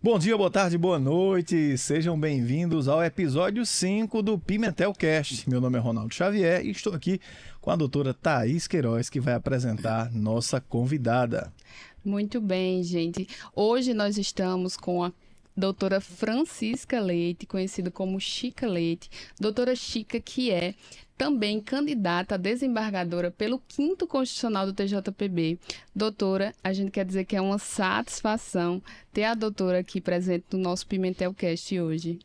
Bom dia, boa tarde, boa noite. Sejam bem-vindos ao episódio 5 do Pimentel Cast. Meu nome é Ronaldo Xavier e estou aqui com a doutora Thaís Queiroz, que vai apresentar nossa convidada. Muito bem, gente. Hoje nós estamos com a doutora Francisca Leite, conhecida como Chica Leite. Doutora Chica, que é também candidata a desembargadora pelo 5º Constitucional do TJPB. Doutora, a gente quer dizer que é uma satisfação ter a doutora aqui presente no nosso Pimentel Cast hoje.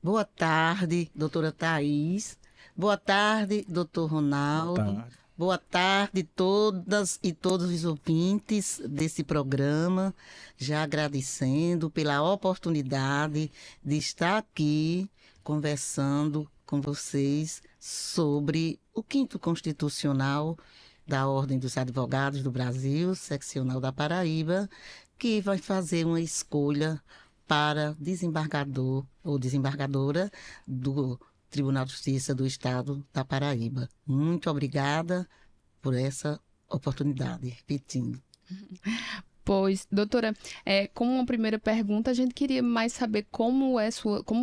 Boa tarde, doutora Thaís. Boa tarde, doutor Ronaldo. Boa tarde todas e todos os ouvintes desse programa. Já agradecendo pela oportunidade de estar aqui conversando com vocês sobre o 5º Constitucional da Ordem dos Advogados do Brasil, seccional da Paraíba, que vai fazer uma escolha para desembargador ou desembargadora do Tribunal de Justiça do Estado da Paraíba. Muito obrigada por essa oportunidade, repetindo. Pois, doutora, como uma primeira pergunta, a gente queria mais saber como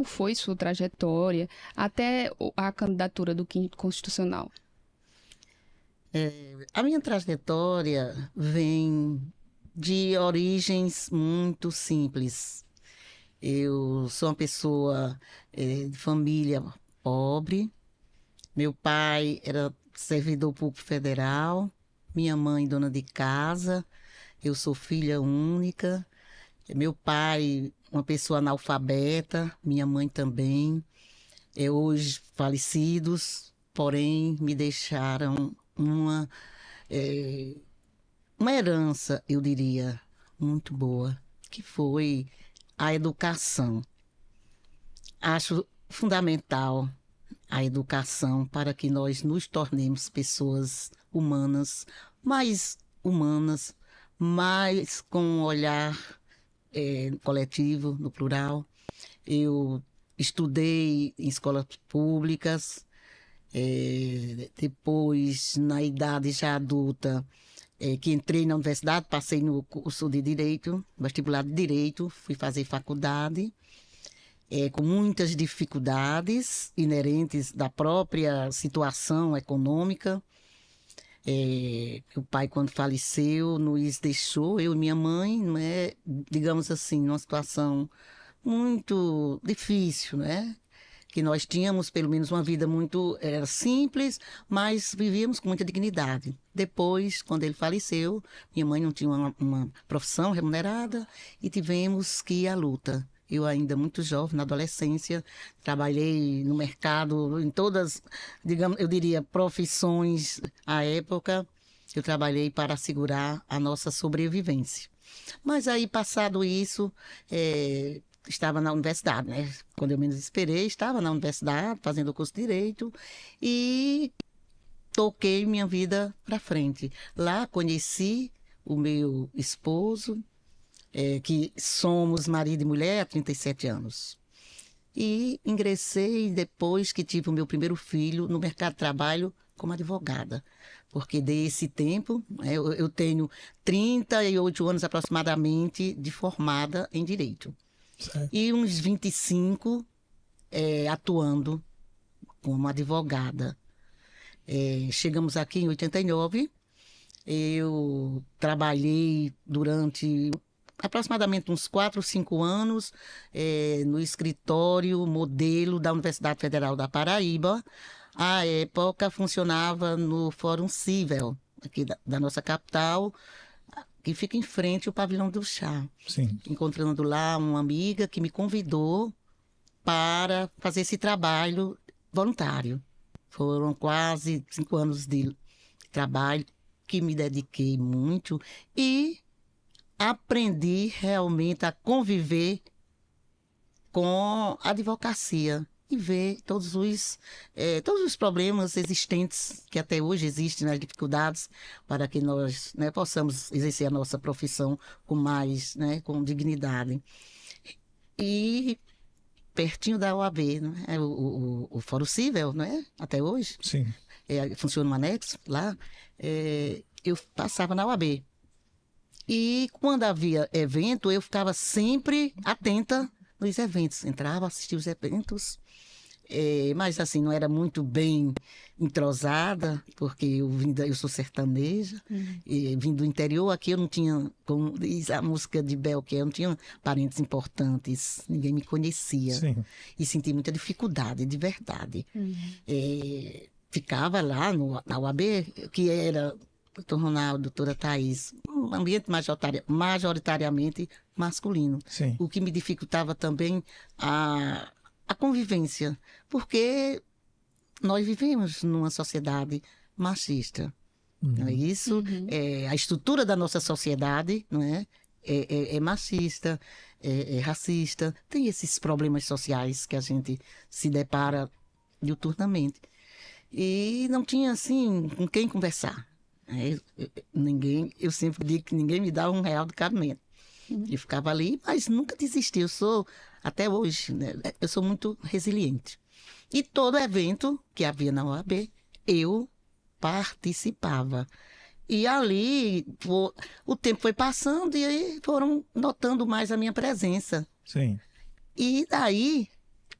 foi sua trajetória até a candidatura do 5º Constitucional. A minha trajetória vem de origens muito simples. Eu sou uma pessoa de família pobre. Meu pai era servidor público federal, minha mãe dona de casa. Eu sou filha única. Meu pai, uma pessoa analfabeta, minha mãe também. Hoje falecidos, porém me deixaram uma herança, eu diria, muito boa, que foi a educação. Acho fundamental a educação para que nós nos tornemos pessoas humanas, mais com um olhar coletivo, no plural. Eu estudei em escolas públicas, depois, na idade já adulta, que entrei na universidade, passei no curso de Direito, vestibular de Direito, fui fazer faculdade, com muitas dificuldades inerentes da própria situação econômica. O pai, quando faleceu, nos deixou, eu e minha mãe, não é, digamos assim, numa situação muito difícil, né? Que nós tínhamos, pelo menos, uma vida muito simples, mas vivíamos com muita dignidade. Depois, quando ele faleceu, minha mãe não tinha uma profissão remunerada e tivemos que ir à luta. Eu ainda muito jovem, na adolescência, trabalhei no mercado, em todas, digamos, eu diria, profissões à época. Eu trabalhei para assegurar a nossa sobrevivência. Mas aí, passado isso, estava na universidade, né? Quando eu menos esperei, estava na universidade, fazendo o curso de Direito e toquei minha vida para frente. Lá conheci o meu esposo, que somos marido e mulher há 37 anos. E ingressei depois que tive o meu primeiro filho no mercado de trabalho como advogada. Porque desse tempo, eu tenho 38 anos aproximadamente de formada em Direito. Certo. E uns 25 atuando como advogada. Chegamos aqui em 89. Eu trabalhei durante aproximadamente uns 4 ou 5 anos no escritório modelo da Universidade Federal da Paraíba. À época funcionava no Fórum Cível, aqui da nossa capital, que fica em frente ao Pavilhão do Chá. Sim. Encontrando lá uma amiga que me convidou para fazer esse trabalho voluntário. Foram quase 5 anos de trabalho que me dediquei muito e aprendi realmente a conviver com a advocacia e ver todos os problemas existentes que até hoje existem, nas dificuldades, para que nós, né, possamos exercer a nossa profissão com mais, né, com dignidade. E pertinho da OAB, né, o Fórum Cível, não é? Até hoje. Sim. Funciona um anexo lá. Eu passava na OAB. E quando havia evento, eu ficava sempre atenta nos eventos. Entrava, assistia os eventos, mas assim, não era muito bem entrosada, porque eu sou sertaneja, e vim do interior, aqui eu não tinha, como diz a música de Belchior, eu não tinha parentes importantes, ninguém me conhecia. Sim. E senti muita dificuldade, de verdade. Ficava lá na UAB, que era doutor Ronaldo, doutora Thaís, um ambiente majoritariamente masculino. Sim. O que me dificultava também a convivência, porque nós vivemos numa sociedade machista. Não é isso? A estrutura da nossa sociedade, não é? É machista, é racista, tem esses problemas sociais que a gente se depara diuturnamente. E não tinha, assim, com quem conversar. Eu sempre digo que ninguém me dá R$1 de cabimento. Eu ficava ali, mas nunca desisti. Eu sou, até hoje, né, eu sou muito resiliente. E todo evento que havia na OAB, eu participava. E ali, o tempo foi passando e aí foram notando mais a minha presença. Sim. E daí,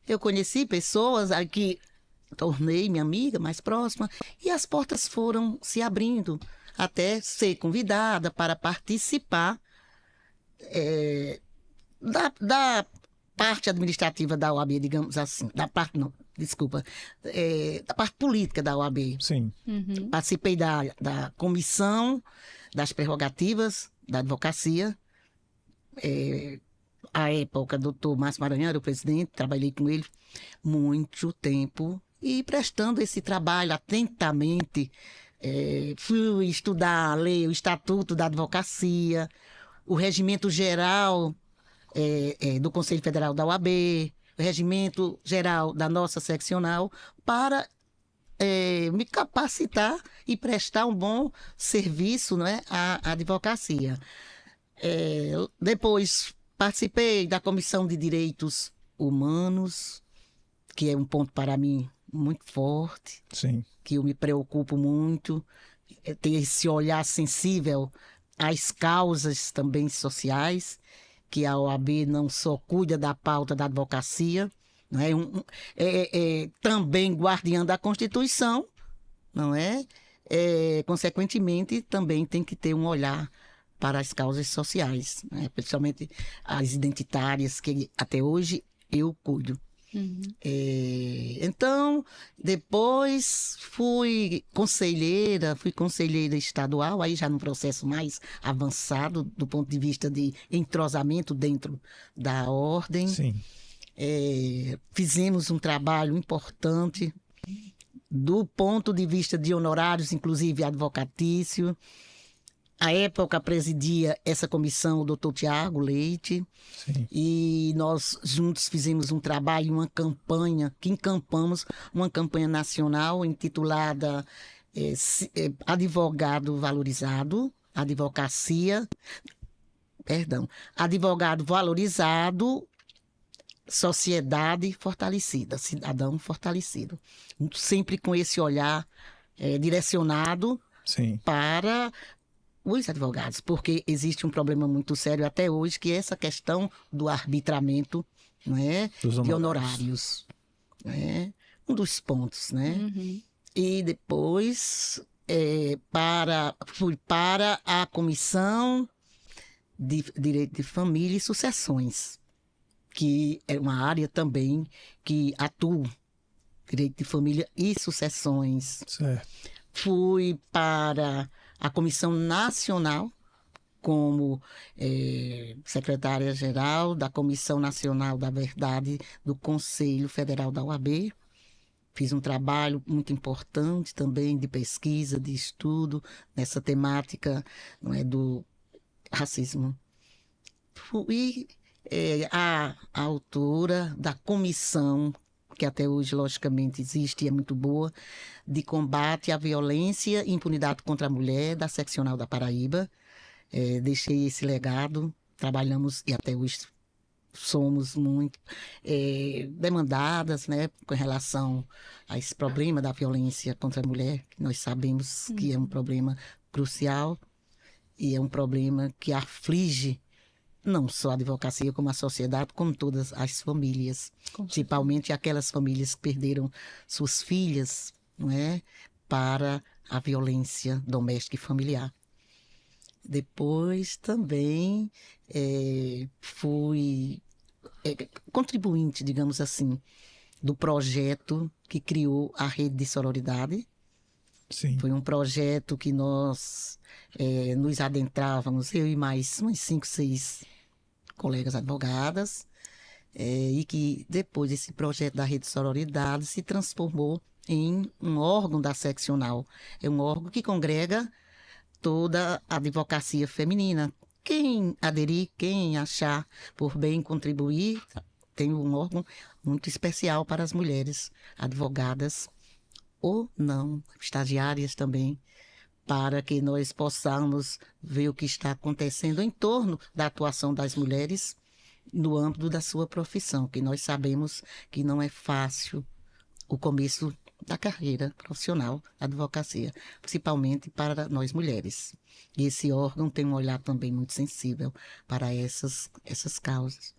eu conheci pessoas que tornei minha amiga mais próxima e as portas foram se abrindo até ser convidada para participar da parte administrativa da OAB, digamos assim, da parte política da OAB. Sim. Participei da comissão das prerrogativas da advocacia. À época, o doutor Márcio Maranhão era o presidente, trabalhei com ele muito tempo e prestando esse trabalho atentamente. Fui estudar, ler o Estatuto da Advocacia, o Regimento Geral do Conselho Federal da OAB, o Regimento Geral da nossa seccional, para me capacitar e prestar um bom serviço, não é, à advocacia. Depois participei da Comissão de Direitos Humanos, que é um ponto para mim muito forte, Sim. que eu me preocupo muito, ter esse olhar sensível às causas também sociais, que a OAB não só cuida da pauta da advocacia, não é? Também guardiã da Constituição, não é? Consequentemente, também tem que ter um olhar para as causas sociais, né? Principalmente as identitárias, que até hoje eu cuido. Então, depois fui conselheira estadual, aí já num processo mais avançado do ponto de vista de entrosamento dentro da ordem. Sim. Fizemos um trabalho importante do ponto de vista de honorários, inclusive advocatício. À época presidia essa comissão o doutor Tiago Leite. Sim. E nós juntos fizemos um trabalho, uma campanha, encampamos uma campanha nacional intitulada Advogado Valorizado, Advogado Valorizado, Sociedade Fortalecida, Cidadão Fortalecido. Sempre com esse olhar direcionado Sim. para os advogados, porque existe um problema muito sério até hoje, que é essa questão do arbitramento, não é? De honorários. Né? Um dos pontos, né? E depois fui para a Comissão de Direito de Família e Sucessões, que é uma área também que atuo, Direito de Família e Sucessões. Certo. Fui para a Comissão Nacional como secretária-geral da Comissão Nacional da Verdade do Conselho Federal da OAB. Fiz um trabalho muito importante também de pesquisa, de estudo nessa temática, não é, do racismo. Fui a autora da comissão, que até hoje, logicamente, existe e é muito boa, de combate à violência e impunidade contra a mulher, da Seccional da Paraíba. Deixei esse legado, trabalhamos e até hoje somos muito demandadas, né, com relação a esse problema da violência contra a mulher, que nós sabemos que é um problema crucial. e é um problema que aflige não só a advocacia, como a sociedade, como todas as famílias, principalmente aquelas famílias que perderam suas filhas, não é, para a violência doméstica e familiar. Depois também fui contribuinte, digamos assim, do projeto que criou a Rede de Sororidade. Sim. Foi um projeto que nós nos adentrávamos, eu e mais uns 5, 6 colegas advogadas, e que depois esse projeto da Rede de Sororidade se transformou em um órgão da seccional. É um órgão que congrega toda a advocacia feminina. Quem aderir, quem achar por bem contribuir, tem um órgão muito especial para as mulheres advogadas ou não, estagiárias também, para que nós possamos ver o que está acontecendo em torno da atuação das mulheres no âmbito da sua profissão, que nós sabemos que não é fácil o começo da carreira profissional da advocacia, principalmente para nós mulheres. E esse órgão tem um olhar também muito sensível para essas causas.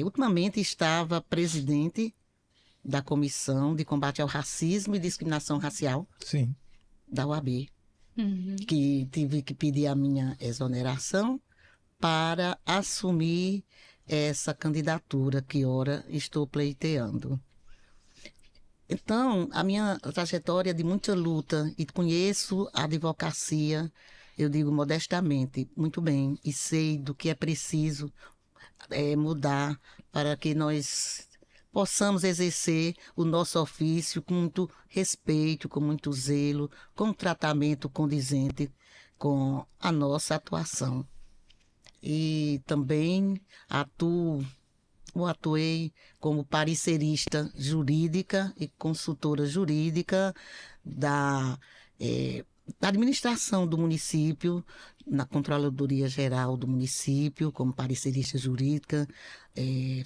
Ultimamente estava presidente da Comissão de Combate ao Racismo e Discriminação Racial, Sim. da UAB, que tive que pedir a minha exoneração para assumir essa candidatura que ora estou pleiteando. Então, a minha trajetória é de muita luta e conheço a advocacia, eu digo modestamente, muito bem, e sei do que é preciso mudar para que nós possamos exercer o nosso ofício com muito respeito, com muito zelo, com um tratamento condizente com a nossa atuação. E também atuei como parecerista jurídica e consultora jurídica da administração do município, na Controladoria Geral do município, como parecerista jurídica,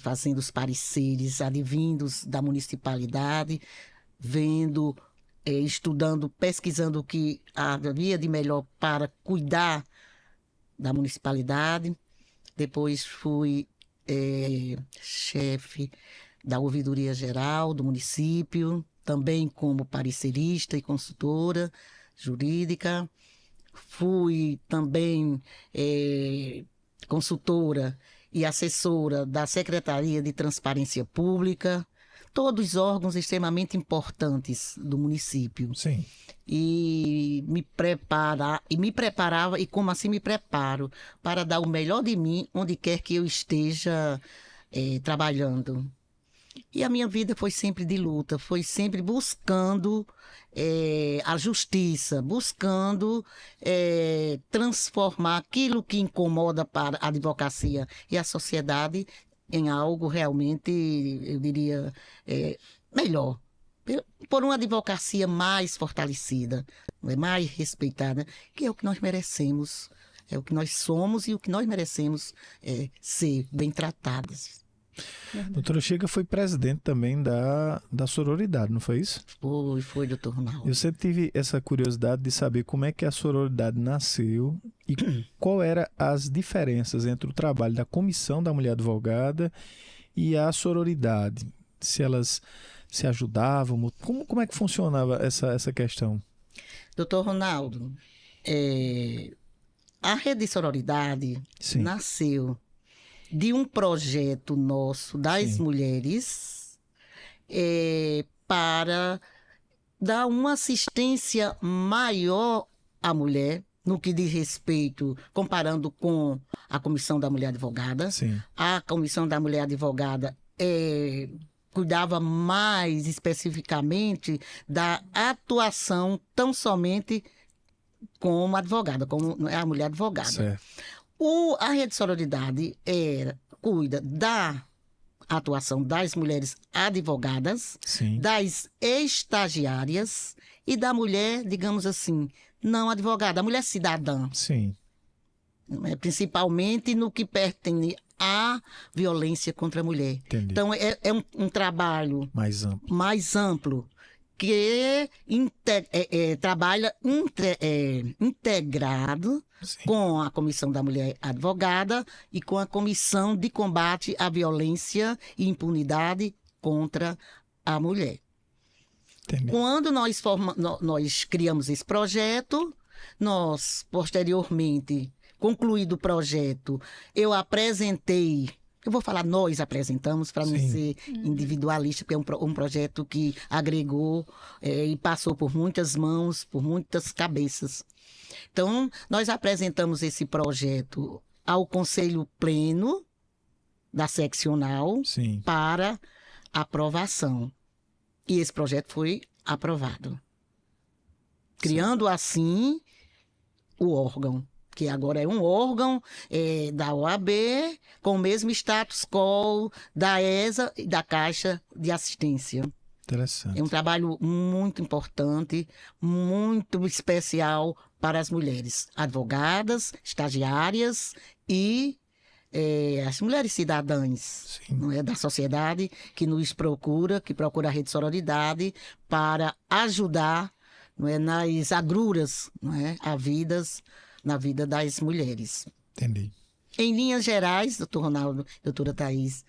fazendo os pareceres advindos da municipalidade, vendo, estudando, pesquisando o que havia de melhor para cuidar da municipalidade. Depois fui chefe da Ouvidoria Geral do município, também como parecerista e consultora jurídica. Fui também consultora e assessora da Secretaria de Transparência Pública, todos órgãos extremamente importantes do município. Sim. E me preparava, e como assim me preparo, para dar o melhor de mim onde quer que eu esteja trabalhando. E a minha vida foi sempre de luta, foi sempre buscando a justiça, buscando transformar aquilo que incomoda para a advocacia e a sociedade em algo realmente, eu diria, melhor. Por uma advocacia mais fortalecida, mais respeitada, que é o que nós merecemos, é o que nós somos e o que nós merecemos ser bem tratadas. Doutora Chica foi presidente também da sororidade, não foi isso? Foi, doutor Ronaldo. Eu sempre tive essa curiosidade de saber como é que a sororidade nasceu e qual eram as diferenças entre o trabalho da Comissão da Mulher Advogada e a sororidade. Se elas se ajudavam, como é que funcionava essa questão? Doutor Ronaldo, a Rede de Sororidade Sim. nasceu de um projeto nosso, das Sim. mulheres, para dar uma assistência maior à mulher, no que diz respeito, comparando com a Comissão da Mulher Advogada. Sim. A Comissão da Mulher Advogada cuidava mais especificamente da atuação tão somente como advogada, como a mulher advogada. Certo. A Rede Sororidade cuida da atuação das mulheres advogadas, Sim. das estagiárias e da mulher, digamos assim, não advogada, a mulher cidadã, Sim. principalmente no que pertence à violência contra a mulher. Entendi. Então, é um trabalho Mais amplo. mais amplo que trabalha integrado Sim. com a Comissão da Mulher Advogada e com a Comissão de Combate à Violência e Impunidade contra a Mulher. Entendi. Quando nós criamos esse projeto, nós, posteriormente, concluído o projeto, eu apresentei, eu vou falar nós apresentamos, para não Sim. ser individualista, porque é um projeto que agregou e passou por muitas mãos, por muitas cabeças. Então, nós apresentamos esse projeto ao Conselho Pleno da Seccional Sim. para aprovação. E esse projeto foi aprovado. Criando assim o órgão, que agora é um órgão da OAB, com o mesmo status quo da ESA e da Caixa de Assistência. Interessante. É um trabalho muito importante, muito especial para as mulheres advogadas, estagiárias e as mulheres cidadãs, Sim. não é, da sociedade que nos procura, que procura a Rede Sororidade para ajudar, não é, nas agruras, não é, na vida das mulheres. Entendi. Em linhas gerais, doutor Ronaldo, doutora Thaís,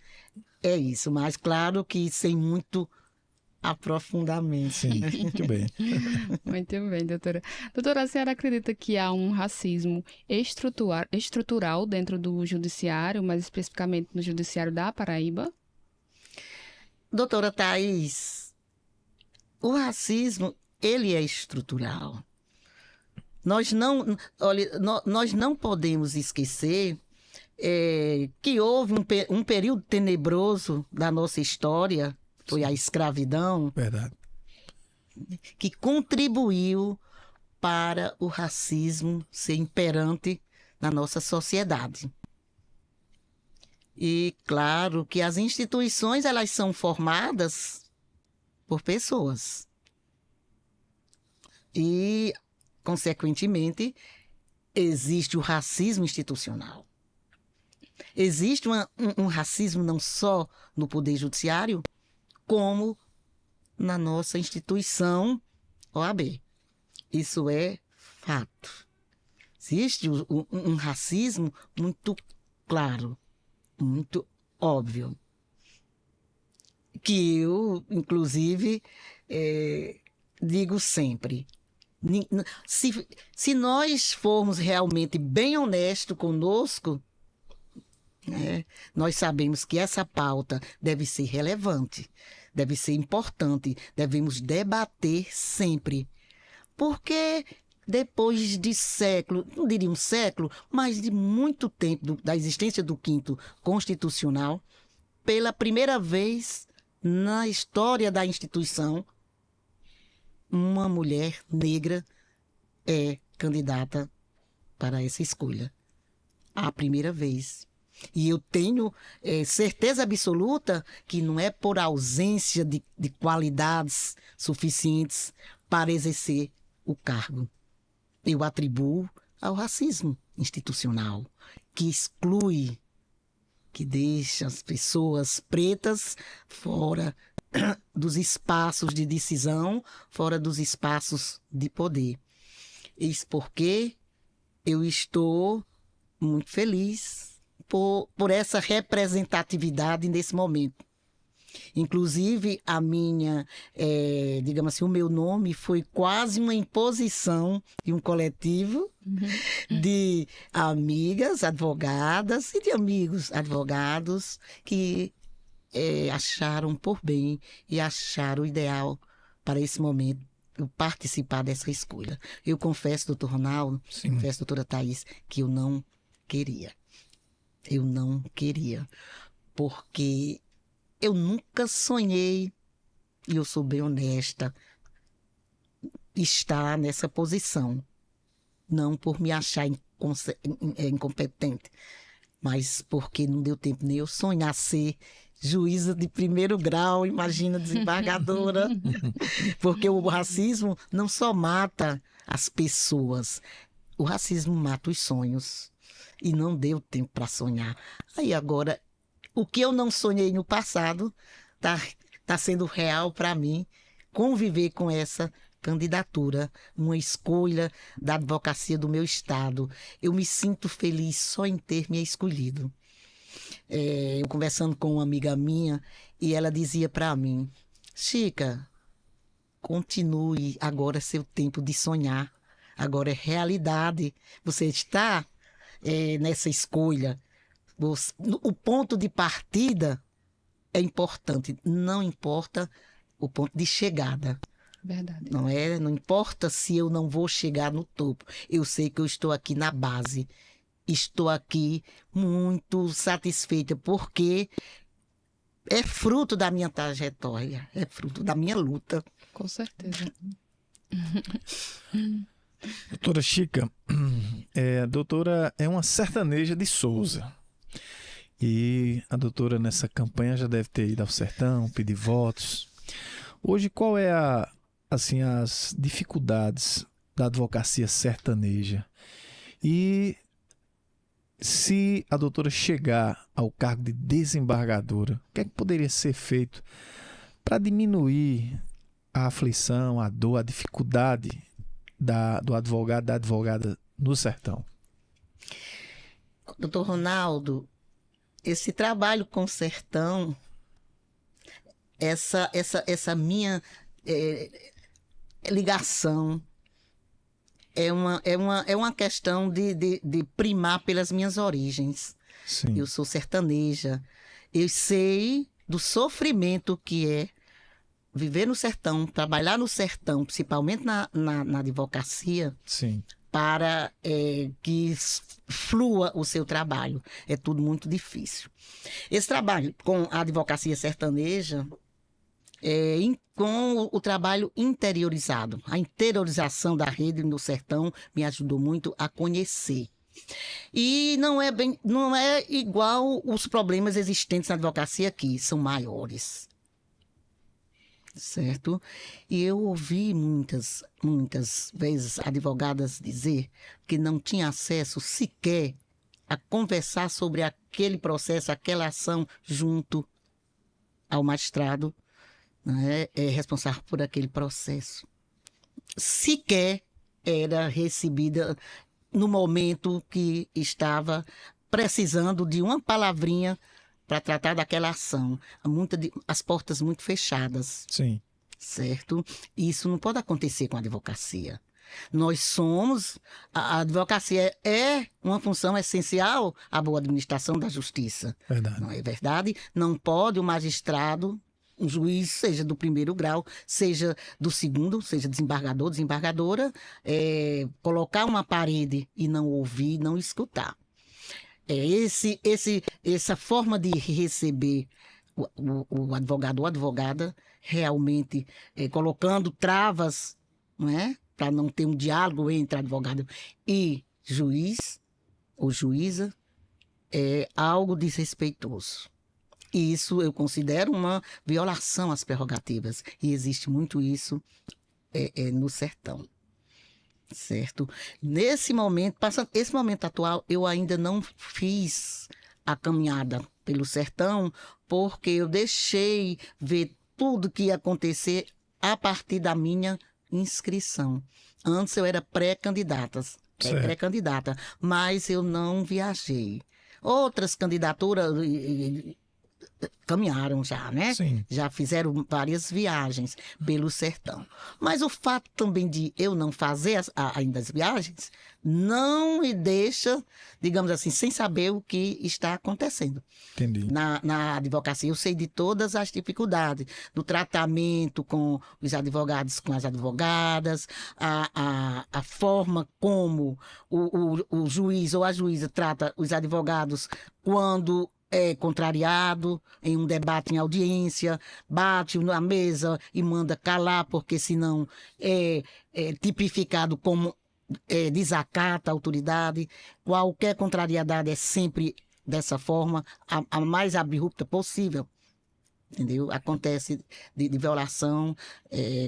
é isso, mas claro que sem muito aprofundamento. Sim, muito bem. Muito bem, doutora. Doutora, a senhora acredita que há um racismo estrutural dentro do judiciário, mais especificamente no judiciário da Paraíba? Doutora Thaís, o racismo, ele é estrutural. Nós não podemos esquecer que houve um período tenebroso da nossa história, foi a escravidão, Verdade. que contribuiu para o racismo ser imperante na nossa sociedade. E claro que as instituições, elas são formadas por pessoas. E, consequentemente, existe o racismo institucional. Existe um racismo não só no Poder Judiciário, como na nossa instituição OAB. Isso é fato. Existe um racismo muito claro, muito óbvio. Que eu, inclusive, digo sempre. Se nós formos realmente bem honestos conosco, nós sabemos que essa pauta deve ser relevante, deve ser importante, devemos debater sempre. Porque depois de século, não diria um século, mas de muito tempo da existência do 5º Constitucional, pela primeira vez na história da instituição, uma mulher negra é candidata para essa escolha. A primeira vez. E eu tenho certeza absoluta que não é por ausência de qualidades suficientes para exercer o cargo. Eu atribuo ao racismo institucional, que exclui, que deixa as pessoas pretas fora dos espaços de decisão, fora dos espaços de poder. Isso porque eu estou muito feliz por essa representatividade nesse momento. Inclusive, a minha, digamos assim, o meu nome foi quase uma imposição de um coletivo de amigas advogadas e de amigos advogados que acharam por bem e acharam ideal para esse momento eu participar dessa escolha. Eu confesso, doutor Ronaldo, confesso, doutora Thaís, que eu não queria. Eu não queria, porque eu nunca sonhei, e eu sou bem honesta, estar nessa posição. Não por me achar incompetente, mas porque não deu tempo nem eu sonhar ser juíza de 1º grau, imagina, desembargadora. Porque o racismo não só mata as pessoas, o racismo mata os sonhos. E não deu tempo para sonhar. Aí agora, o que eu não sonhei no passado tá sendo real para mim conviver com essa candidatura, uma escolha da advocacia do meu estado. Eu me sinto feliz só em ter me escolhido. Eu conversando com uma amiga minha, e ela dizia para mim: Chica, continue, agora é seu tempo de sonhar, agora é realidade. Você está nessa escolha. O ponto de partida é importante, não importa o ponto de chegada. Verdade. Não importa se eu não vou chegar no topo. Eu sei que eu estou aqui na base. Estou aqui muito satisfeita, porque é fruto da minha trajetória, é fruto da minha luta. Com certeza. Doutora Chica, a doutora é uma sertaneja de Souza. E a doutora nessa campanha já deve ter ido ao sertão, pedir votos. Hoje, qual é as dificuldades da advocacia sertaneja? E se a doutora chegar ao cargo de desembargadora, o que é que poderia ser feito para diminuir a aflição, a dor, a dificuldade do advogado, da advogada no sertão? Doutor Ronaldo, esse trabalho com o sertão, essa minha ligação é uma questão de primar pelas minhas origens. Sim. Eu sou sertaneja. Eu sei do sofrimento que é viver no sertão, trabalhar no sertão, principalmente na advocacia, Sim. para que flua o seu trabalho. É tudo muito difícil. Esse trabalho com a advocacia sertaneja, com o trabalho interiorizado, a interiorização da rede no sertão me ajudou muito a conhecer. E não é igual os problemas existentes na advocacia aqui, são maiores. Certo? E eu ouvi muitas vezes advogadas dizer que não tinha acesso sequer a conversar sobre aquele processo, aquela ação junto ao magistrado, né, responsável por aquele processo. Sequer era recebida no momento que estava precisando de uma palavrinha para tratar daquela ação. As portas muito fechadas. Sim. Certo? Isso não pode acontecer com a advocacia. A advocacia é uma função essencial à boa administração da justiça. Verdade. Não é verdade? Não pode o magistrado, um juiz, seja do primeiro grau, seja do segundo, seja desembargador, desembargadora, colocar uma parede e não ouvir, não escutar. Essa forma de receber o advogado ou advogada, realmente colocando travas, não é? Para não ter um diálogo entre advogado e juiz ou juíza, é algo desrespeitoso. E isso eu considero uma violação às prerrogativas. E existe muito isso no sertão. Certo? Nesse momento, esse momento atual, eu ainda não fiz a caminhada pelo sertão, porque eu deixei ver tudo que ia acontecer a partir da minha inscrição. Antes eu era pré-candidata, mas eu não viajei. Outras candidaturas caminharam já, né? Sim. Já fizeram várias viagens pelo sertão. Mas o fato também de eu não fazer ainda as viagens não me deixa, digamos assim, sem saber o que está acontecendo. Entendi. Na advocacia. Eu sei de todas as dificuldades, do tratamento com os advogados, com as advogadas, a forma como o juiz ou a juíza trata os advogados quando é contrariado em um debate em audiência, bate na mesa e manda calar, porque senão é tipificado como desacata a autoridade. Qualquer contrariedade é sempre dessa forma, a mais abrupta possível. Entendeu? Acontece de violação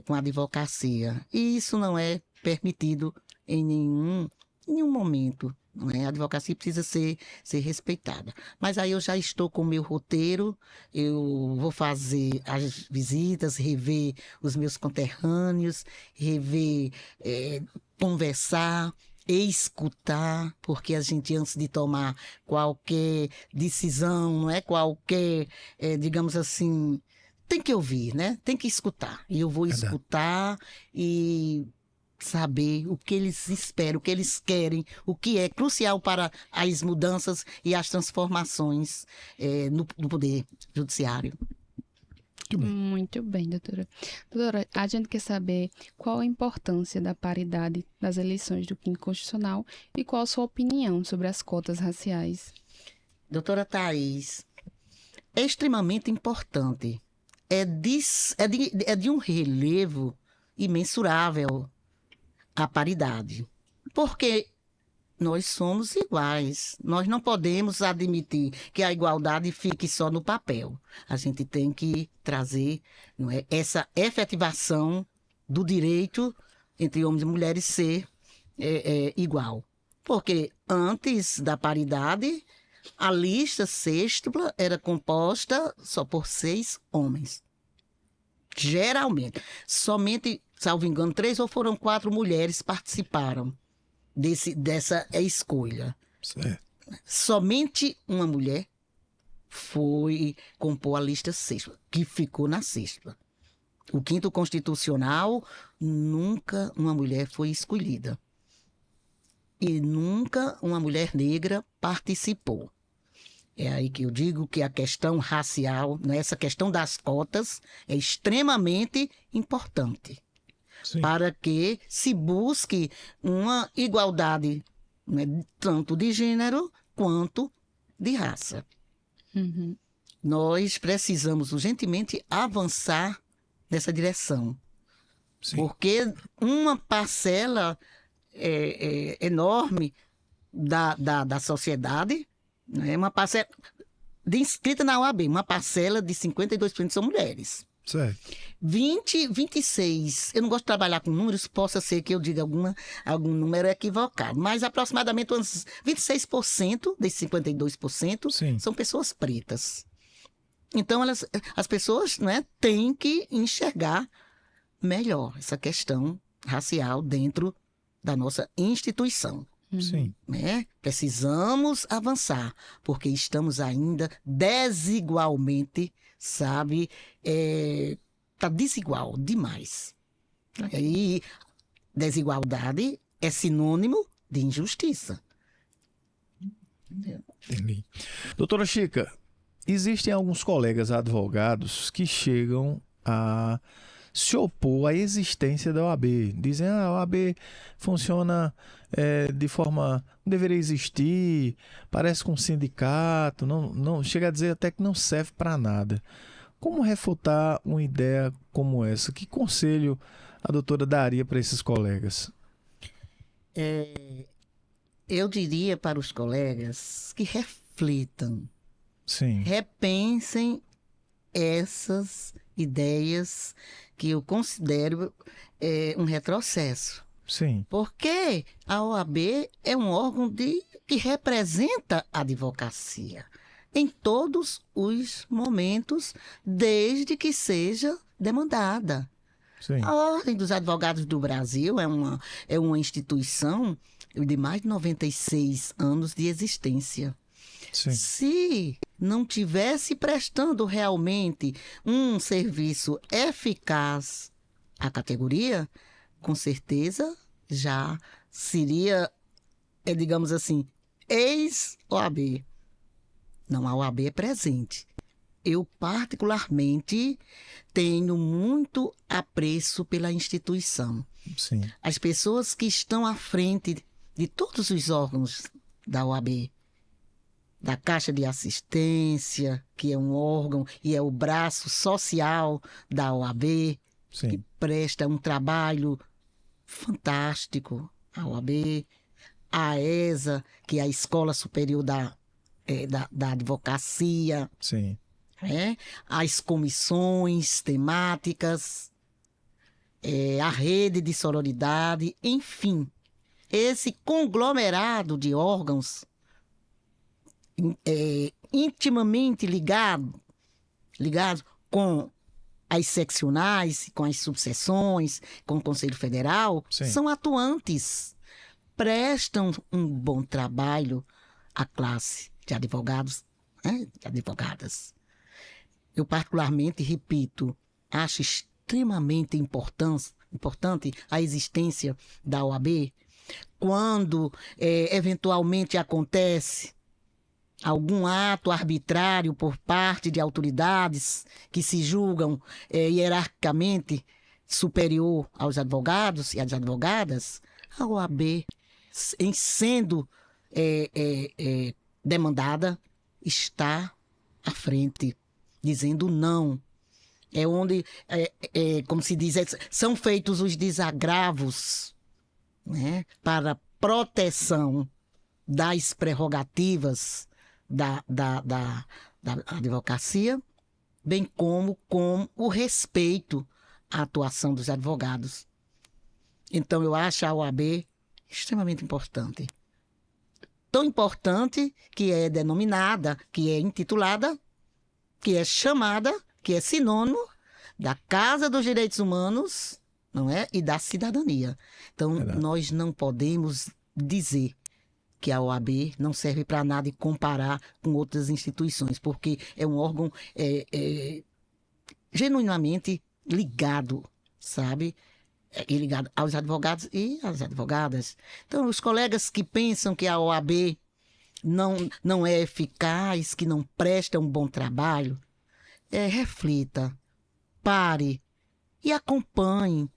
com a advocacia. E isso não é permitido em nenhum momento. Não é? A advocacia precisa ser respeitada. Mas aí eu já estou com o meu roteiro, eu vou fazer as visitas, rever os meus conterrâneos, rever, conversar, escutar, porque a gente, antes de tomar qualquer decisão, não é? Qualquer, digamos assim, tem que ouvir, né? Tem que escutar. E eu vou Verdade. escutar e saber o que eles esperam, o que eles querem, o que é crucial para as mudanças e as transformações no Poder Judiciário. Muito bem. Muito bem, doutora. Doutora, a gente quer saber qual a importância da paridade nas eleições do Quinto Constitucional e qual a sua opinião sobre as cotas raciais. Doutora Thais, é extremamente importante. É de um relevo imensurável a paridade. Porque nós somos iguais. Nós não podemos admitir que a igualdade fique só no papel. A gente tem que trazer, não é, essa efetivação do direito entre homens e mulheres ser igual. Porque antes da paridade, a lista sextupla era composta só por 6 homens. Geralmente. Somente, salvo engano, 3 ou foram 4 mulheres participaram dessa escolha. Certo. Somente uma mulher foi compor a lista sexta, que ficou na sexta. O Quinto Constitucional, nunca uma mulher foi escolhida. E nunca uma mulher negra participou. É aí que eu digo que a questão racial, né, essa questão das cotas, é extremamente importante. Sim. Para que se busque uma igualdade, né, tanto de gênero quanto de raça. Uhum. Nós precisamos urgentemente avançar nessa direção. Sim. Porque uma parcela enorme da sociedade, né, uma parcela inscrita na OAB, uma parcela de 52% são mulheres. Certo. 26, eu não gosto de trabalhar com números, possa ser que eu diga algum número equivocado, mas aproximadamente uns 26% desses 52% Sim. são pessoas pretas. Então, as pessoas, né, têm que enxergar melhor essa questão racial dentro da nossa instituição. Sim. Né? Precisamos avançar, porque estamos ainda desigualmente, sabe, está desigual demais. E desigualdade é sinônimo de injustiça. Entendi. Doutora Chica, existem alguns colegas advogados que chegam a se opor à existência da OAB. Dizem que a OAB funciona de forma... não deveria existir, parece com um sindicato, não chega a dizer até que não serve para nada. Como refutar uma ideia como essa? Que conselho a doutora daria para esses colegas? Eu diria para os colegas que reflitam, Sim. repensem essas ideias que eu considero um retrocesso. Sim. Porque a OAB é um órgão que representa a advocacia em todos os momentos, desde que seja demandada. Sim. A Ordem dos Advogados do Brasil é uma instituição de mais de 96 anos de existência. Sim. Se não tivesse prestando realmente um serviço eficaz à categoria, com certeza já seria, digamos assim, ex-OAB. Não, a OAB é presente. Eu, particularmente, tenho muito apreço pela instituição. Sim. As pessoas que estão à frente de todos os órgãos da OAB, da Caixa de Assistência, que é um órgão e é o braço social da OAB, Sim. que presta um trabalho fantástico, a OAB, a ESA, que é a Escola Superior da Advocacia, Sim. as comissões temáticas, a rede de sororidade, enfim, esse conglomerado de órgãos intimamente ligados com as seccionais, com as subseções, com o Conselho Federal, Sim. são atuantes, prestam um bom trabalho à classe de advogados, né, de advogadas. Eu particularmente, repito, acho extremamente importante a existência da OAB quando eventualmente acontece algum ato arbitrário por parte de autoridades que se julgam hierarquicamente superior aos advogados e às advogadas, a OAB, em sendo demandada, está à frente, dizendo não. É onde, como se diz, são feitos os desagravos, né, para proteção das prerrogativas da advocacia, bem como com o respeito à atuação dos advogados. Então, eu acho a OAB extremamente importante. Tão importante que é denominada, que é intitulada, que é chamada, que é sinônimo da Casa dos Direitos Humanos, não é? E da cidadania. Então, nós não podemos dizer que a OAB não serve para nada e comparar com outras instituições, porque é um órgão genuinamente ligado, sabe? Ligado aos advogados e às advogadas. Então, os colegas que pensam que a OAB não é eficaz, que não presta um bom trabalho, reflita, pare e acompanhe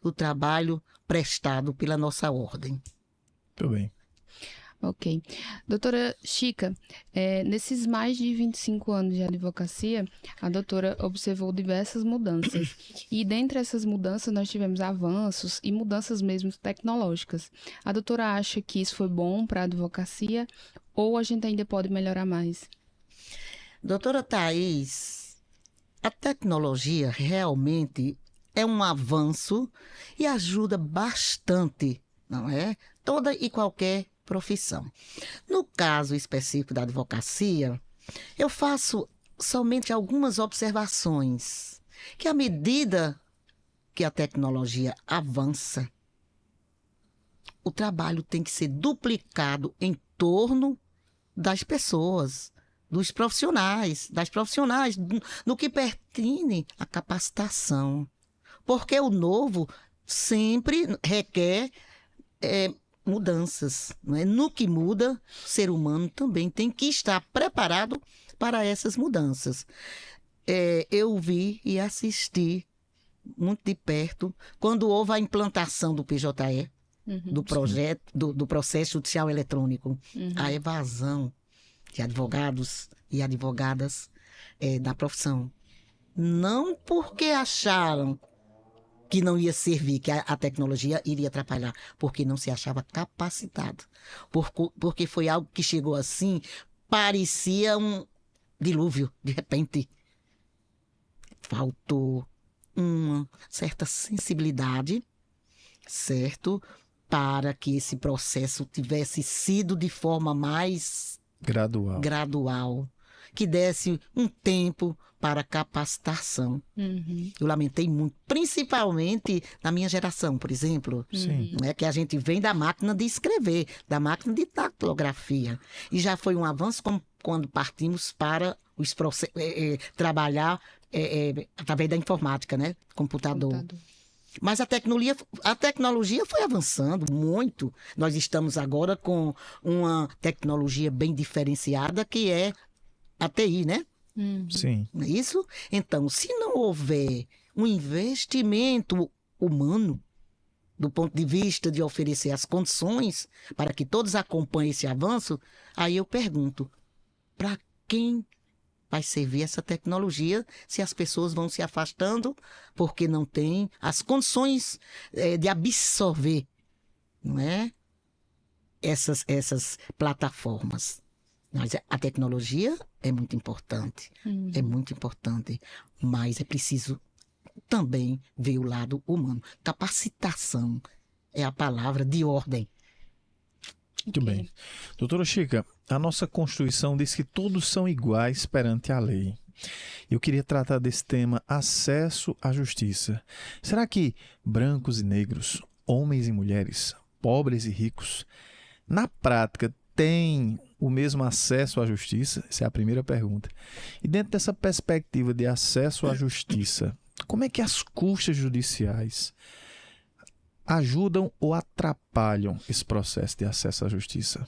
o trabalho prestado pela nossa ordem. Muito bem. Ok. Doutora Chica, nesses mais de 25 anos de advocacia, a doutora observou diversas mudanças. E dentre essas mudanças, nós tivemos avanços e mudanças mesmo tecnológicas. A doutora acha que isso foi bom para a advocacia ou a gente ainda pode melhorar mais? Doutora Thaís, a tecnologia realmente é um avanço e ajuda bastante, não é? Toda e qualquer profissão. No caso específico da advocacia, eu faço somente algumas observações, que à medida que a tecnologia avança, o trabalho tem que ser duplicado em torno das pessoas, dos profissionais, das profissionais, no que pertine à capacitação. Porque o novo sempre requer mudanças, não é? No que muda, o ser humano também tem que estar preparado para essas mudanças. Eu vi e assisti muito de perto quando houve a implantação do PJE, do projeto, do processo judicial eletrônico, a evasão de advogados e advogadas da profissão. Não porque acharam que não ia servir, que a tecnologia iria atrapalhar, porque não se achava capacitado. Porque foi algo que chegou assim, parecia um dilúvio, de repente. Faltou uma certa sensibilidade, certo? Para que esse processo tivesse sido de forma mais gradual, que desse um tempo para capacitação. Eu lamentei muito, principalmente na minha geração, por exemplo. Sim. Não é que a gente vem da máquina de escrever, da máquina de datilografia. E já foi um avanço quando partimos para trabalhar através da informática, né? Computador. Mas a tecnologia foi avançando muito. Nós estamos agora com uma tecnologia bem diferenciada, que é a TI, né? Sim. Não é isso? Então, se não houver um investimento humano, do ponto de vista de oferecer as condições para que todos acompanhem esse avanço, aí eu pergunto, para quem vai servir essa tecnologia se as pessoas vão se afastando porque não têm as condições de absorver, não é? Essas plataformas. Mas a tecnologia é muito importante, mas é preciso também ver o lado humano. Capacitação é a palavra de ordem. Muito bem. Doutora Chica, a nossa Constituição diz que todos são iguais perante a lei. Eu queria tratar desse tema, acesso à justiça. Será que brancos e negros, homens e mulheres, pobres e ricos, na prática têm o mesmo acesso à justiça? Essa é a primeira pergunta. E dentro dessa perspectiva de acesso à justiça, como é que as custas judiciais ajudam ou atrapalham esse processo de acesso à justiça?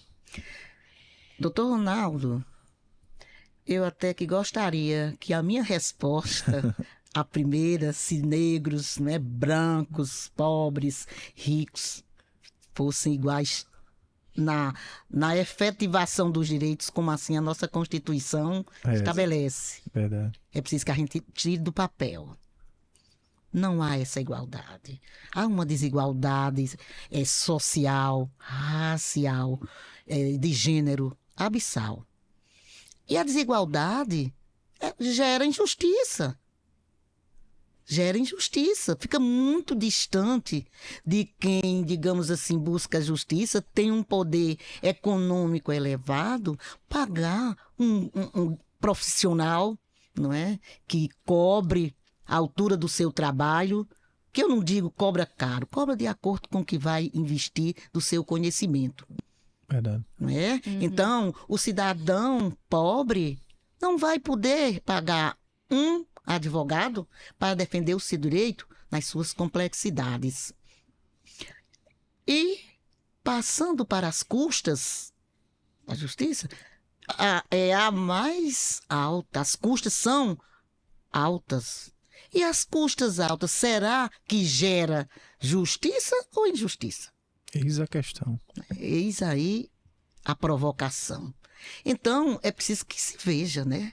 Doutor Ronaldo, eu até que gostaria que a minha resposta, a primeira, se negros, né, brancos, pobres, ricos, fossem iguais na efetivação dos direitos, como assim a nossa Constituição estabelece. Verdade. É preciso que a gente tire do papel. Não há essa igualdade. Há uma desigualdade social, racial, de gênero, abissal. E a desigualdade gera injustiça. Gera injustiça. Fica muito distante de quem, digamos assim, busca a justiça, tem um poder econômico elevado, pagar um profissional, não é? Que cobre a altura do seu trabalho, que eu não digo cobra caro, cobra de acordo com o que vai investir do seu conhecimento. Verdade. Não é? Então, o cidadão pobre não vai poder pagar um advogado para defender o seu direito nas suas complexidades. E, passando para as custas da justiça, é a mais alta. As custas são altas. E as custas altas, será que gera justiça ou injustiça? Eis a questão. Eis aí a provocação. Então, é preciso que se veja, né?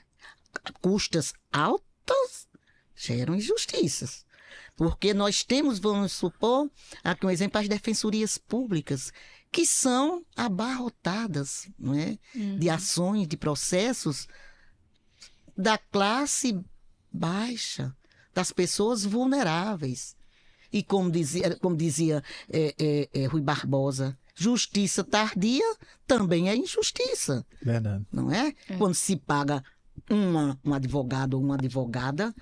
Custas altas geram injustiças. Porque nós temos, vamos supor, aqui um exemplo, as defensorias públicas, que são abarrotadas, não é? De ações, de processos da classe baixa, das pessoas vulneráveis. E como dizia Rui Barbosa, justiça tardia também é injustiça. Verdade. Não é? Quando se paga um advogado ou uma advogada,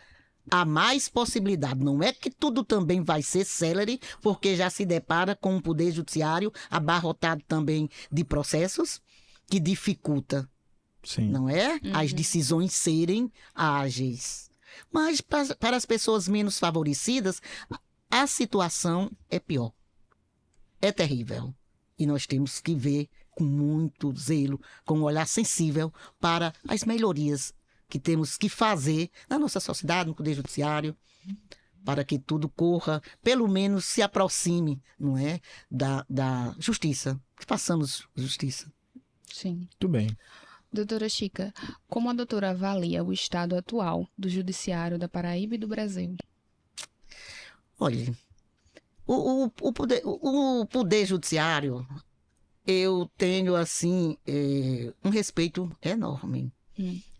há mais possibilidade. Não é que tudo também vai ser célere, porque já se depara com um poder judiciário abarrotado também de processos que dificulta, Sim. não é? As decisões serem ágeis. Mas para as pessoas menos favorecidas, a situação é pior. É terrível. E nós temos que ver com muito zelo, com um olhar sensível para as melhorias que temos que fazer na nossa sociedade, no Poder Judiciário, para que tudo corra, pelo menos se aproxime, não é? Da justiça. Que façamos justiça. Sim. Muito bem. Doutora Chica, como a doutora avalia o estado atual do judiciário da Paraíba e do Brasil? Olha, o poder judiciário, eu tenho, assim, um respeito enorme,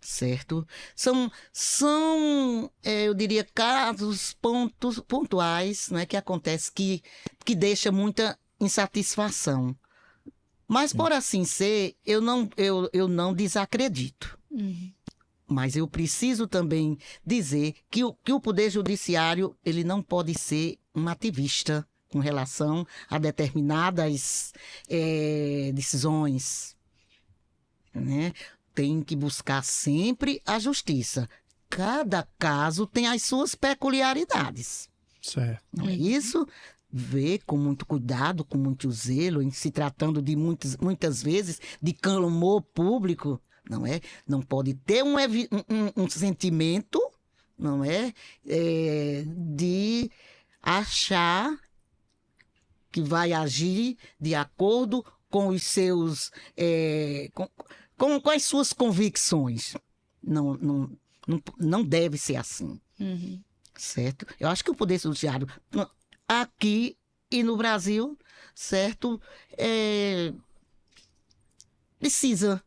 certo? São eu diria, casos pontuais, né, que acontecem que deixa muita insatisfação. Mas, por assim ser, eu não desacredito. Mas eu preciso também dizer que o Poder Judiciário ele não pode ser um ativista com relação a determinadas decisões. Né? Tem que buscar sempre a justiça. Cada caso tem as suas peculiaridades. Certo. Não é isso? Ver com muito cuidado, com muito zelo, em se tratando de muitas vezes de clamor público, não é? Não pode ter um sentimento, não é? De achar que vai agir de acordo com os seus, com as suas convicções. Não deve ser assim, certo? Eu acho que o Poder Judiciário aqui e no Brasil, certo? Precisa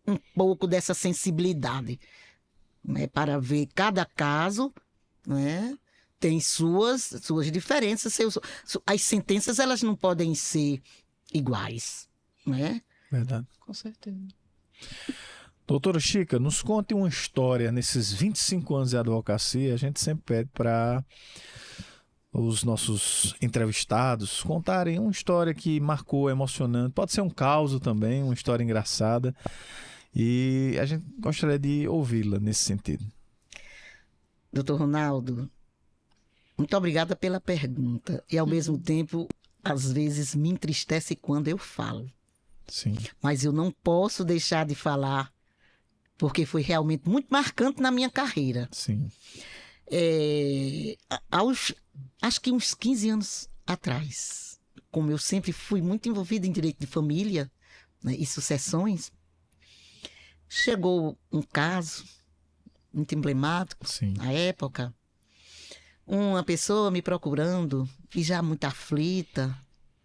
um pouco dessa sensibilidade, né? Para ver cada caso, né? tem suas diferenças. As sentenças, elas não podem ser iguais, né? Verdade. Com certeza. Doutora Chica, nos conte uma história nesses 25 anos de advocacia. A gente sempre pede para os nossos entrevistados contarem uma história que marcou, emocionante. Pode ser um caos também, uma história engraçada. E a gente gostaria de ouvi-la nesse sentido. Doutor Ronaldo, muito obrigada pela pergunta. E, ao mesmo tempo, às vezes me entristece quando eu falo. Sim. Mas eu não posso deixar de falar, porque foi realmente muito marcante na minha carreira. Sim. Acho que uns 15 anos atrás, como eu sempre fui muito envolvida em direito de família, né, e sucessões, chegou um caso muito emblemático. Sim. Na época, uma pessoa me procurando e já muito aflita.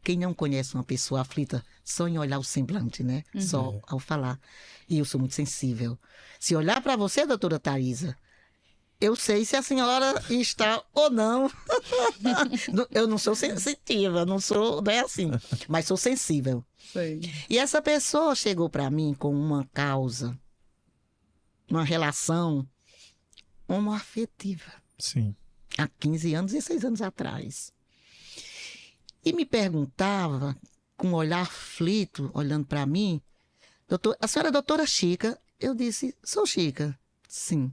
Quem não conhece uma pessoa aflita só em olhar o semblante, né? Só ao falar. E eu sou muito sensível. Se olhar para você, doutora Thaisa, eu sei se a senhora está ou não. Eu não sou sensitiva, não é assim, mas sou sensível. Sei. E essa pessoa chegou para mim com uma causa, uma relação homoafetiva, Sim. há 15 anos, 16 anos atrás. E me perguntava, com um olhar aflito, olhando para mim, a senhora é doutora Chica? Eu disse, sou Chica. Sim.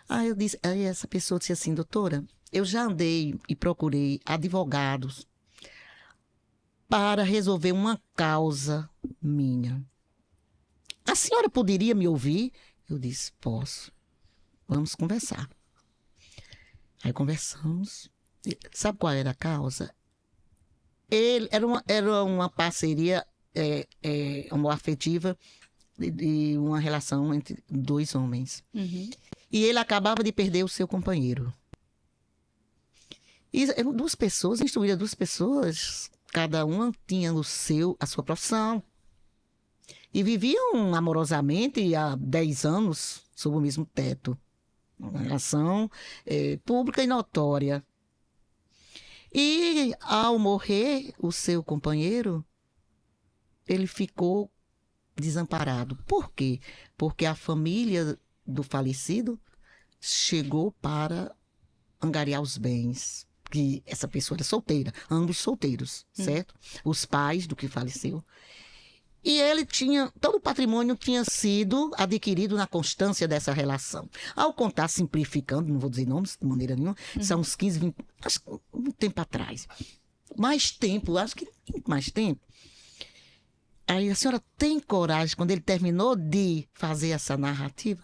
Aí essa pessoa disse assim, doutora, eu já andei e procurei advogados para resolver uma causa minha. A senhora poderia me ouvir? Eu disse, posso. Vamos conversar. Aí conversamos. Sabe qual era a causa? Era uma parceria homoafetiva de uma relação entre dois homens. Uhum. E ele acabava de perder o seu companheiro. E eram duas pessoas, instruídas duas pessoas, cada uma tinha a sua profissão. E viviam amorosamente há 10 anos sob o mesmo teto. Uma relação pública e notória. E ao morrer o seu companheiro, ele ficou desamparado. Por quê? Porque a família do falecido chegou para angariar os bens. Que essa pessoa era solteira, ambos solteiros, certo? Os pais do que faleceu. E ele todo o patrimônio tinha sido adquirido na constância dessa relação. Ao contar, simplificando, não vou dizer nomes de maneira nenhuma, são uns 15, 20, acho que um tempo atrás. Acho que mais tempo. Aí a senhora tem coragem, quando ele terminou de fazer essa narrativa,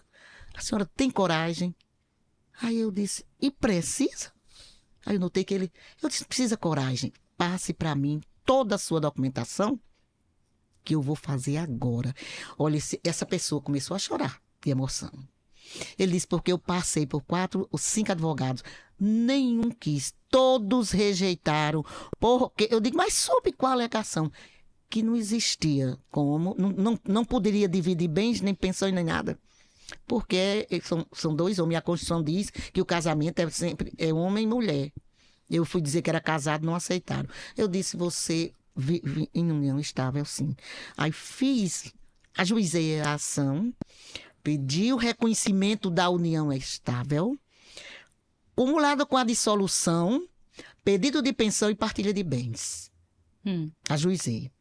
a senhora tem coragem? Aí eu disse, e precisa? Aí eu notei que eu disse, precisa coragem, passe para mim toda a sua documentação, que eu vou fazer agora. Olha, essa pessoa começou a chorar de emoção. Ele disse, porque eu passei por 4 ou 5 advogados, nenhum quis, todos rejeitaram, porque eu digo, mas sob qual alegação? Que não existia como, não poderia dividir bens, nem pensão, nem nada. Porque são dois homens, e a Constituição diz que o casamento é homem e mulher. Eu fui dizer que era casado, não aceitaram. Eu disse, você vive em união estável, sim. Aí ajuizei a ação, pedi o reconhecimento da união estável, cumulado com a dissolução, pedido de pensão e partilha de bens. Ajuizei.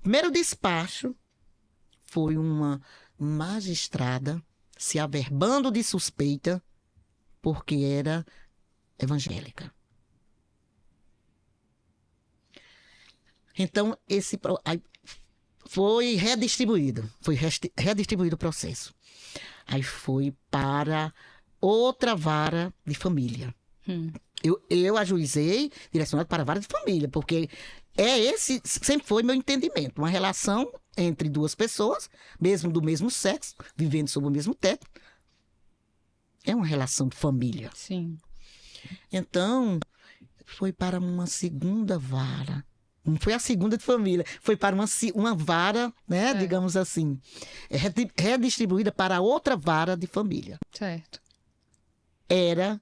Primeiro despacho foi uma magistrada se averbando de suspeita porque era evangélica. Então, aí foi redistribuído o processo. Aí foi para outra vara de família. Eu ajuizei direcionado para a vara de família, porque esse sempre foi meu entendimento. Uma relação entre duas pessoas, mesmo do mesmo sexo, vivendo sob o mesmo teto. É uma relação de família. Sim. Então, foi para uma segunda vara. Não foi a segunda de família, foi para uma vara, né, digamos assim, redistribuída para outra vara de família. Certo. Era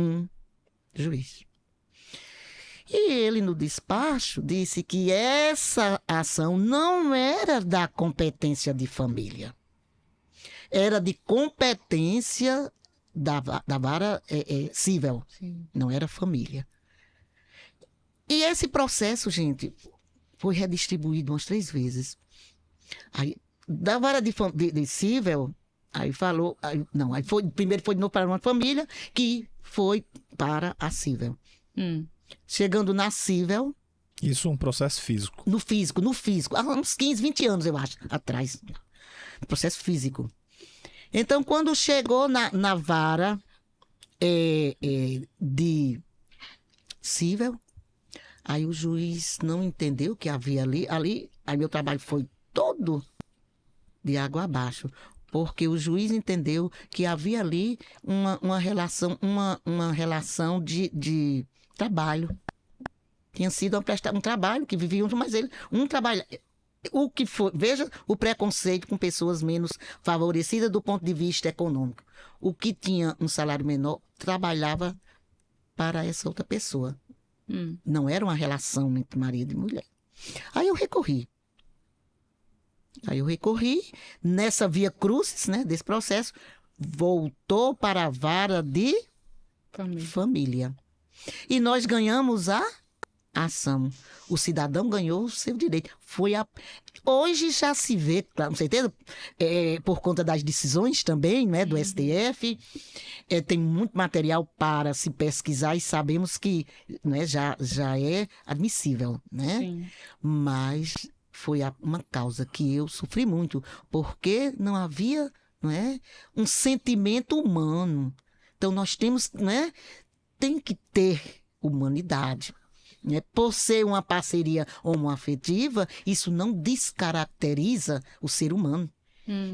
um juiz. E ele, no despacho, disse que essa ação não era da competência de família. Era de competência da vara civil. Sim. Não era família. E esse processo, gente, foi redistribuído umas 3 vezes. Aí, da vara de civil, aí falou... primeiro foi de novo para uma família, que foi para a civil. Chegando na civil... Isso é um processo físico. No físico. Há uns 15, 20 anos, eu acho, atrás. Processo físico. Então, quando chegou na vara de civil, aí o juiz não entendeu o que havia ali. Aí meu trabalho foi todo de água abaixo, porque o juiz entendeu que havia ali uma relação de trabalho. Tinha sido um trabalho que viviam, mas ele um trabalho. O que foi, veja o preconceito com pessoas menos favorecidas do ponto de vista econômico. O que tinha um salário menor trabalhava para essa outra pessoa. Não era uma relação entre marido e mulher. Aí eu recorri. Nessa via crucis, né, desse processo, voltou para a vara de família. E nós ganhamos a ação. O cidadão ganhou o seu direito. Hoje já se vê, com certeza, por conta das decisões também, né, do STF, tem muito material para se pesquisar e sabemos que, né, já é admissível, né? Sim. Mas foi uma causa que eu sofri muito, porque não havia, né, um sentimento humano. Então nós temos, né, tem que ter humanidade. Por ser uma parceria homoafetiva, isso não descaracteriza o ser humano,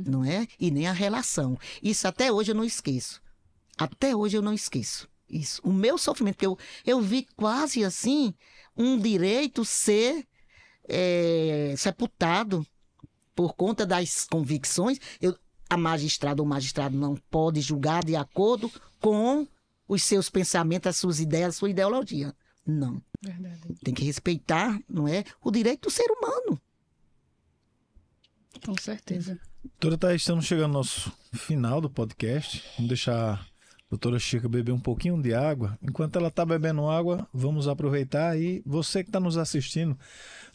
não é? E nem a relação. Isso até hoje eu não esqueço. Isso. O meu sofrimento, porque eu vi quase assim um direito ser sepultado por conta das convicções. A magistrada ou magistrado não pode julgar de acordo com os seus pensamentos, as suas ideias, a sua ideologia. Não. Verdade. Tem que respeitar, não é, o direito do ser humano. Com certeza. Doutora Thaís, estamos chegando ao nosso final do podcast. Vamos deixar a doutora Chica beber um pouquinho de água. Enquanto ela está bebendo água, vamos aproveitar. E você que está nos assistindo,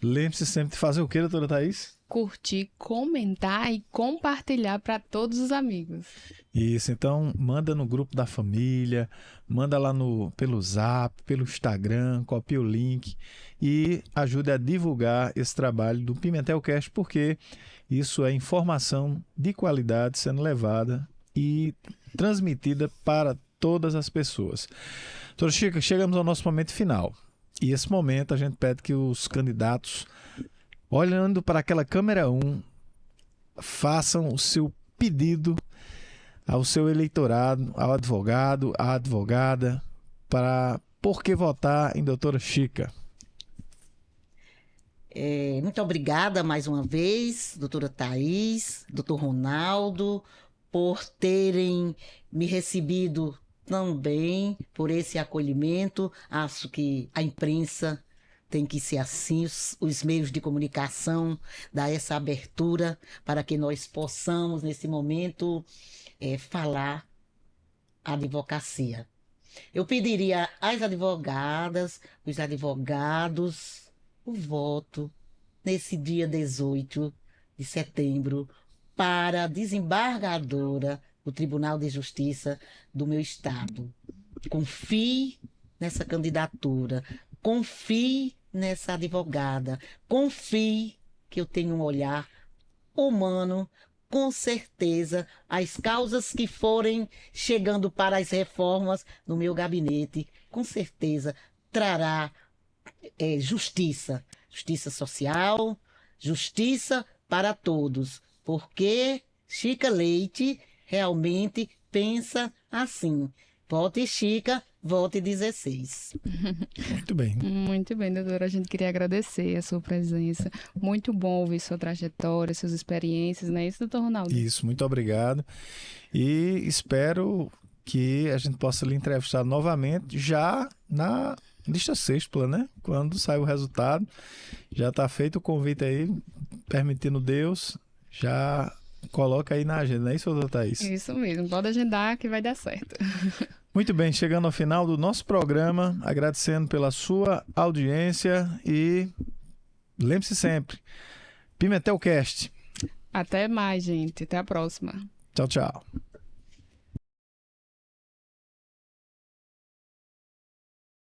lembre-se sempre de fazer o quê, doutora Thaís? Curtir, comentar e compartilhar para todos os amigos. Isso, então manda no grupo da família, manda lá pelo Zap, pelo Instagram, copia o link e ajude a divulgar esse trabalho do Pimentelcast, porque isso é informação de qualidade sendo levada e transmitida para todas as pessoas. Doutora Chica, chegamos ao nosso momento final. E esse momento a gente pede que os candidatos, olhando para aquela câmera 1, façam o seu pedido ao seu eleitorado, ao advogado, à advogada, para por que votar em doutora Chica. Muito obrigada mais uma vez, doutora Thaís, doutor Ronaldo, por terem me recebido tão bem, por esse acolhimento. Acho que a imprensa tem que ser assim, os meios de comunicação, dar essa abertura para que nós possamos, nesse momento, falar a advocacia. Eu pediria às advogadas, os advogados, o voto nesse dia 18 de setembro para a desembargadora do Tribunal de Justiça do meu estado. Confie nessa candidatura, confie nessa advogada, confie que eu tenho um olhar humano. Com certeza, as causas que forem chegando para as reformas no meu gabinete, com certeza trará justiça. Justiça social, justiça para todos. Porque Chica Leite realmente pensa assim. Vote Chica, vote 16. Muito bem. Muito bem, doutora. A gente queria agradecer a sua presença. Muito bom ouvir sua trajetória, suas experiências, não é isso, doutor Ronaldo? Isso, muito obrigado. E espero que a gente possa lhe entrevistar novamente já na lista sextupla, né? Quando sai o resultado, já está feito o convite aí, permitindo Deus, já coloca aí na agenda, não é isso, doutora Thaís? Isso mesmo, pode agendar que vai dar certo. Muito bem, chegando ao final do nosso programa, agradecendo pela sua audiência e lembre-se sempre, Pimentelcast. Até mais, gente. Até a próxima. Tchau, tchau.